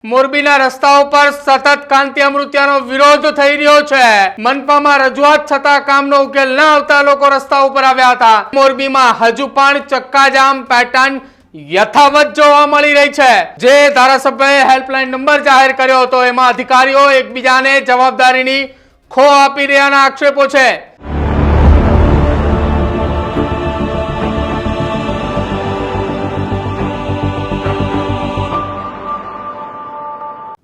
મોરબીના રસ્તાઓ પર સતત કાંતિ અમૃતિયાનો વિરોધ થઈ રહ્યો છે। મનપામાં રજૂઆત છતાં કામનો ઉકેલ ન આવતા લોકો રસ્તા ઉપર આવ્યા હતા। મોરબીમાં હજુ પણ ચક્કાજામ પેટર્ન યથાવત જોવા મળી રહી છે। જે ધારાસભ્યએ હેલ્પલાઇન નંબર જાહેર કર્યો હતો એમાં અધિકારીઓ એકબીજાને જવાબદારીની ખો આપી રહ્યાના આક્ષેપો છે।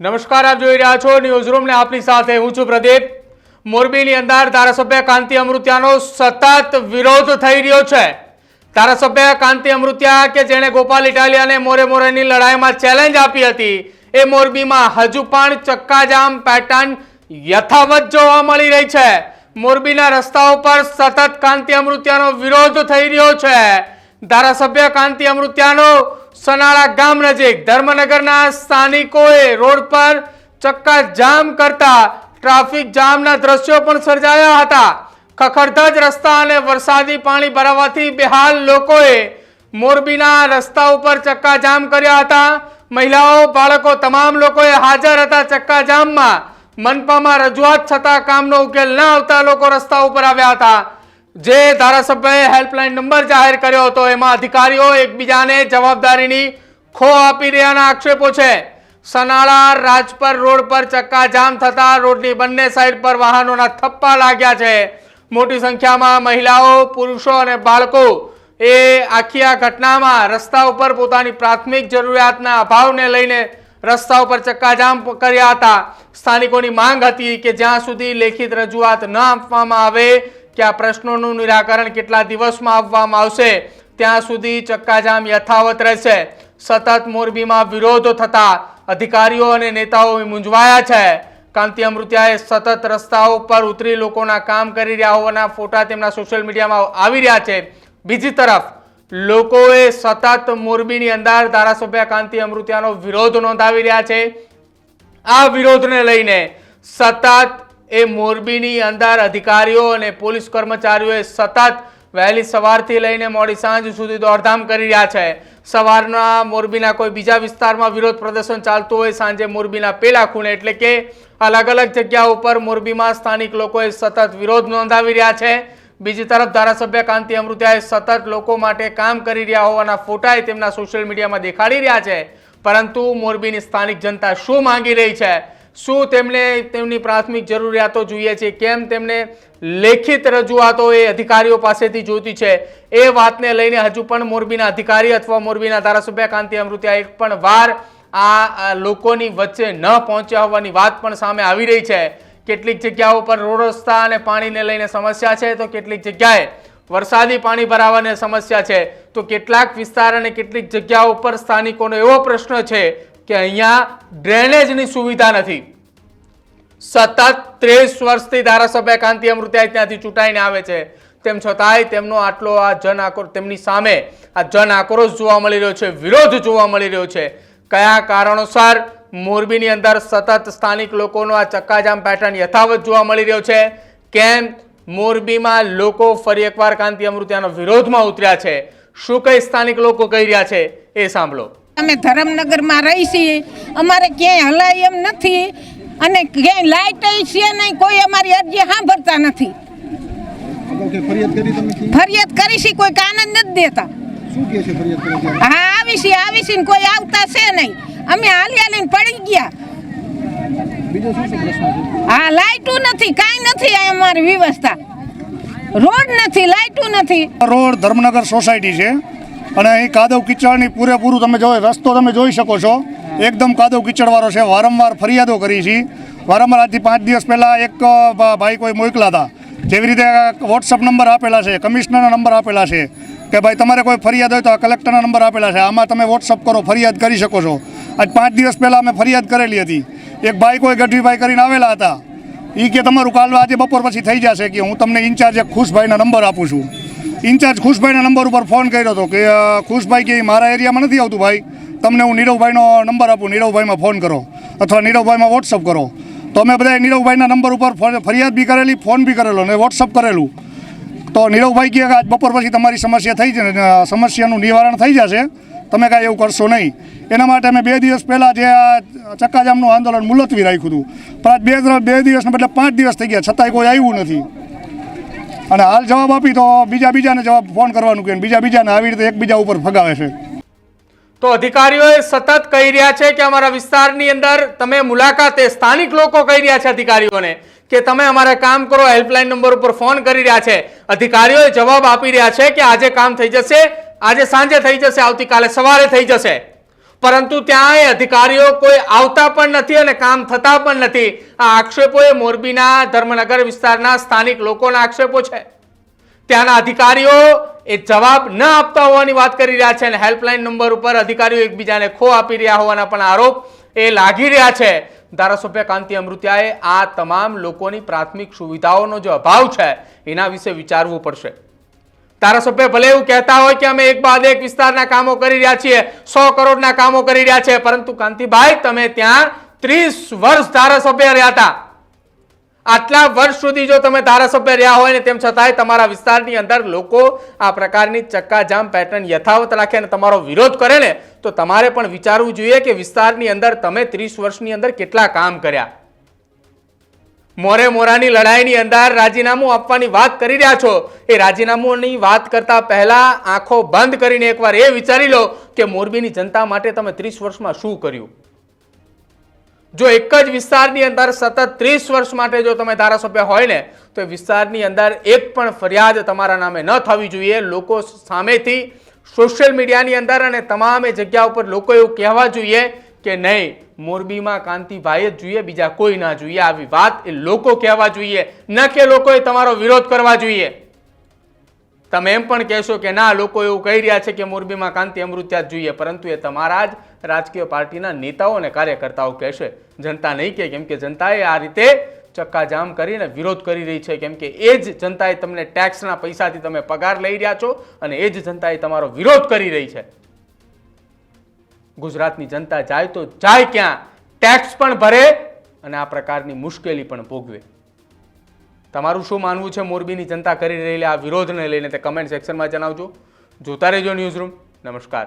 नमस्कार, आप જોઈ રહ્યા છો ન્યૂઝ રૂમ ને આપની સાથે હું છું પ્રદીપ। મોરબીની અંદર ધારાસભ્ય કાંતિ અમૃતિયાનો સતત વિરોધ થઈ રહ્યો છે। ધારાસભ્ય કાંતિ અમૃતિયા કે જેણે ગોપાલ ઇટાલિયાને મોરેની લડાઈમાં ચેલેન્જ આપી હતી એ મોરબીમાં હજુ પણ ચક્કાજામ પેટર્ન યથાવત જોવા મળી રહી છે। મોરબીના રસ્તાઓ પર સતત કાંતિ અમૃતિયાનો વિરોધ થઈ રહ્યો છે। ધારાસભ્ય કાંતિ અમૃતિયાનો સનાળા ગામ નજીક ધર્મનગરના સ્થાનિકોએ રોડ પર ચક્કાજામ કરતા ટ્રાફિક જામના દ્રશ્યો પણ સર્જાયા હતા। ખખડધજ રસ્તા અને વરસાદી પાણી ભરાવાથી બેહાલ લોકોએ મોરબીના રસ્તા ઉપર ચક્કાજામ કર્યા હતા। મહિલાઓ, બાળકો તમામ લોકોએ હાજર હતા। ચક્કાજામમાં મનપામાં રજૂઆત છતાં કામનો ઉકેલ ન આવતા લોકો રસ્તા ઉપર આવ્યા હતા। જે ધારાસભ્યએ હેલ્પલાઇન નંબર જાહેર કર્યો હતો એમાં અધિકારીઓ એકબીજાને જવાબદારીની ખો આપી રહ્યાના આક્ષેપો છે। સનાળા રાજપર રોડ પર ચક્કાજામ થતા રોડની બંને સાઈડ પર વાહનોના થપ્પા લાગ્યા છે। મોટી સંખ્યામાં મહિલાઓ, પુરુષો અને બાળકો એ આખી આ ઘટનામાં રસ્તા ઉપર પોતાની પ્રાથમિક જરૂરિયાતના અભાવને લઈને રસ્તા ઉપર ચક્કાજામ કર્યા હતા। સ્થાનિકોની માંગ હતી કે જ્યાં સુધી લેખિત રજૂઆત ન આપવામાં આવે કે આ પ્રશ્નોનું નિરાકરણ કેટલા દિવસમાં આપવામાં આવશે ત્યાં સુધી ચક્કાજામ યથાવત રહેશે। સતત મોરબીમાં વિરોધો થતા અધિકારીઓ અને નેતાઓ મૂંઝવાયા છે। કાંતિ અમૃતિયાએ સતત રસ્તાઓ પર ઉતરી લોકોના કામ કરી રહ્યા હોવાના ફોટા તેમના સોશિયલ મીડિયામાં આવી રહ્યા છે। બીજી તરફ લોકોએ સતત મોરબીની અંદર ધારાસભ્ય કાંતિ અમૃતિયાનો વિરોધ નોંધાવી રહ્યા છે। આ વિરોધને લઈને સતત એ મોરબીની અંદર અધિકારીઓ અને પોલીસ કર્મચારીઓએ સતત વહેલી સવારથી લઈને મોડી સાંજ સુધી દોડધામ કરી રહ્યા છે। સવારના મોરબીના કોઈ બીજા વિસ્તારમાં વિરોધ પ્રદર્શન ચાલતું હોય, સાંજે મોરબીના પેલા ખૂણે એટલે કે અલગ અલગ જગ્યા ઉપર મોરબીમાં સ્થાનિક લોકોએ સતત વિરોધ નોંધાવી રહ્યા છે। બીજી તરફ ધારાસભ્ય કાંતિ અમૃતિયાએ સતત લોકો માટે કામ કરી રહ્યા હોવાના ફોટા તેમના સોશિયલ મીડિયામાં દેખાડી રહ્યા છે। પરંતુ મોરબીની સ્થાનિક જનતા શું માંગી રહી છે, શું તેમને તેમની પ્રાથમિક જરૂરિયાતો જોઈએ છે, કેમ તેમને લેખિત રજૂઆતો એ અધિકારીઓ પાસેથી જોઈતી છે, એ વાતને લઈને હજુ પણ મોરબીના અધિકારી અથવા મોરબીના ધારાસભ્ય કાંતિ અમૃતિયા એક પણ વાર આ લોકોની વચ્ચે ન પહોંચ્યા હોવાની વાત પણ સામે આવી રહી છે। કેટલીક જગ્યાઓ પર રોડ રસ્તા અને પાણીને લઈને સમસ્યા છે તો કેટલીક જગ્યાએ વરસાદી પાણી ભરાવાની સમસ્યા છે તો કેટલાક વિસ્તાર અને કેટલીક જગ્યાઓ પર સ્થાનિકોનો એવો પ્રશ્ન છે કે અહીંયા ડ્રેનેજની સુવિધા નથી। સતત 30 વર્ષથી ધારાસભ્ય કાંતિ અમૃતિયા ત્યાંથી ચૂંટાઈને આવે છે, તેમ છતાંય તેમનો આટલો આ જન આક્રોશ તેમની સામે આ જન આક્રોશ જોવા મળી રહ્યો છે, વિરોધ જોવા મળી રહ્યો છે। કયા કારણોસર મોરબીની અંદર સતત સ્થાનિક લોકોનો આ ચક્કાજામ પેટર્ન યથાવત જોવા મળી રહ્યો છે, કેમ મોરબીમાં લોકો ફરી એકવાર કાંતિ અમૃતિયાનો વિરોધમાં ઉતર્યા છે, શું કઈ સ્થાનિક લોકો કહી રહ્યા છે એ સાંભળો। અમે ધરમનગરમાં રહી છીએ, અમારે ક્યાંય હલાય એમ નથી અને ક્યાંય લાઇટ છે નહીં, કોઈ અમારી અરજી સાંભળતા નથી। ફરિયાદ કરી છે, કોઈ કાન જ નથી દેતા। હા આવી છે ને કોઈ આવતા છે નહીં, અમે હાલીને પડી ગયા। હા લાઇટું નથી, કાંઈ નથી અમારી વ્યવસ્થા, રોડ નથી, લાઇટું નથી। રોડ ધર્મનગર સોસાયટી છે અને અહીં કાદવ કિચડની પૂરેપૂરું તમે જો રસ્તો તમે જોઈ શકો છો, એકદમ કાદવ કિચડવાળો છે। વારંવાર ફરિયાદો કરી છે, વારંવાર આજથી 5 દિવસ પહેલાં એક ભાઈ કોઈ મોકલા હતા, જેવી રીતે વોટ્સઅપ નંબર આપેલા છે, કમિશનરના નંબર આપેલા છે કે ભાઈ તમારે કોઈ ફરિયાદ હોય તો આ કલેક્ટરના નંબર આપેલા છે, આમાં તમે વોટ્સઅપ કરો, ફરિયાદ કરી શકો છો। આજ 5 દિવસ પહેલાં અમે ફરિયાદ કરેલી હતી। એક ભાઈ કોઈ ગઢવીભાઈ કરીને આવેલા હતા, એ કે તમારું કાલ આજે બપોર પછી થઈ જશે, કે હું તમને ઇન્ચાર્જ એક ખુશભાઈના નંબર આપું છું। ઇન્ચાર્જ ખુશભાઈના નંબર ઉપર ફોન કર્યો હતો કે ખુશભાઈ કે મારા એરિયામાં નથી આવતું ભાઈ, તમને હું નીરવભાઈનો નંબર આપું, નીરવભાઈમાં ફોન કરો અથવા નીરવભાઈમાં વોટ્સઅપ કરો। તો અમે બધા નીરવભાઈના નંબર ઉપર ફરિયાદ બી કરેલી, ફોન બી કરેલો અને વોટ્સઅપ કરેલું। તો નીરવભાઈ કહે કે આજ બપોર પછી તમારી સમસ્યા થઈ છે, સમસ્યાનું નિવારણ થઈ જશે, તમે કાંઈ એવું કરશો નહીં. એના માટે અમે 2 દિવસ પહેલાં જે આ ચક્કાજામનું આંદોલન મુલતવી રાખ્યું હતું, પણ આજ 2 દિવસને બદલે 5 દિવસ થઈ ગયા છતાંય કોઈ આવ્યું નથી. અને હાલ જવાબ આપી તો બીજાને જવાબ ફોન કરવાનું કહે, બીજાને આવી રીતે એકબીજા ઉપર ફગાવે છે. તો અધિકારીઓ સતત કહી રહ્યા છે કે અમારા વિસ્તારની અંદર તમે મુલાકાતે, સ્થાનિક લોકો કહી રહ્યા છે અધિકારીઓને કે તમે અમારે કામ કરો, હેલ્પલાઇન નંબર ઉપર ફોન કરી રહ્યા છે. અધિકારીઓ જવાબ આપી રહ્યા છે કે આજે કામ થઈ જશે, આજે સાંજે થઈ જશે, આવતીકાલે સવારે થઈ જશે, પરંતુ ત્યાં એ અધિકારીઓ કોઈ આવતા પણ નથી અને કામ થતા પણ નથી. આ આક્ષેપો એ મોરબીના ધર્મનગર વિસ્તારના સ્થાનિક લોકોના આક્ષેપો છે. ત્યાંના અધિકારીઓ એ જવાબ ન આપતા હોવાની વાત કરી રહ્યા છે અને હેલ્પલાઇન નંબર ઉપર અધિકારીઓ એકબીજાને ખો આપી રહ્યા હોવાના પણ આરોપ એ લાગી રહ્યા છે. ધારાસભ્ય કાંતિ અમૃતિયાએ આ તમામ લોકોની પ્રાથમિક સુવિધાઓનો જે અભાવ છે એના વિશે વિચારવું પડશે. ધારાસભ્ય ભલે એવું કહેતા હોય કે અમે એક બાદ એક વિસ્તારના કામો કરી રહ્યા છીએ, 100 કરોડના કામો કરી રહ્યા છે, પરંતુ કાંતિભાઈ તમે ત્યાં 30 વર્ષ ધારાસભ્ય રહ્યા હતા. આટલા વર્ષ સુધી જો તમે ધારાસભ્ય રહ્યા હોય ને તેમ છતાંય તમારા વિસ્તારની અંદર લોકો આ પ્રકારની ચક્કાજામ પેટર્ન યથાવત રાખે અને તમારો વિરોધ કરે ને તો તમારે પણ વિચારવું જોઈએ કે વિસ્તારની અંદર તમે 30 વર્ષની અંદર કેટલા કામ કર્યા. મોરાની લડાઈની અંદર રાજીનામું આપવાની વાત કરી રહ્યા છો. એ રાજીનામુંની વાત કરતા પહેલા આંખો બંધ કરીને એકવાર એ વિચારી લો કે મોરબીની જનતા માટે તમે 30 વર્ષમાં શું કર્યું. જો એક જ વિસ્તારની અંદર સતત 30 વર્ષ માટે જો તમે ધારાસભ્ય હોય ને તો એ વિસ્તારની અંદર એક પણ ફરિયાદ તમારા નામે ન થવી જોઈએ. લોકો સામેથી સોશિયલ મીડિયાની અંદર અને તમામ જગ્યા ઉપર લોકો એવું કહેવા જોઈએ કે નહીં, મોરબીમાં કાંતિભાઈ જ જોઈએ, બીજા કોઈ ના જોઈએ. આવી વાત એ લોકો કહેવા જોઈએ, ન કે લોકોએ તમારો વિરોધ કરવા જોઈએ. તમે એમ પણ કહેશો કે ના, લોકો એવું કહી રહ્યા છે કે મોરબીમાં કાંતિ અમૃતિયા જ જોઈએ, પરંતુ એ તમારા જ રાજકીય પાર્ટીના નેતાઓ અને કાર્યકર્તાઓ કહેશે, જનતા નહીં કે. કેમ કે જનતાએ આ રીતે ચક્કાજામ કરીને વિરોધ કરી રહી છે, કેમ કે એ જ જનતાએ તમને ટેક્સના પૈસાથી તમે પગાર લઈ રહ્યા છો અને એ જ જનતાએ તમારો વિરોધ કરી રહી છે. ગુજરાતની જનતા જાય તો જાય ક્યાં, ટેક્સ પણ ભરે અને આ પ્રકારની મુશ્કેલી પણ ભોગવે. તમારું શું માનવું છે મોરબીની જનતા કરી રહેલી આ વિરોધને લઈને તે કમેન્ટ સેક્શનમાં જણાવજો. જોતા રહેજો ન્યૂઝરૂમ. નમસ્કાર.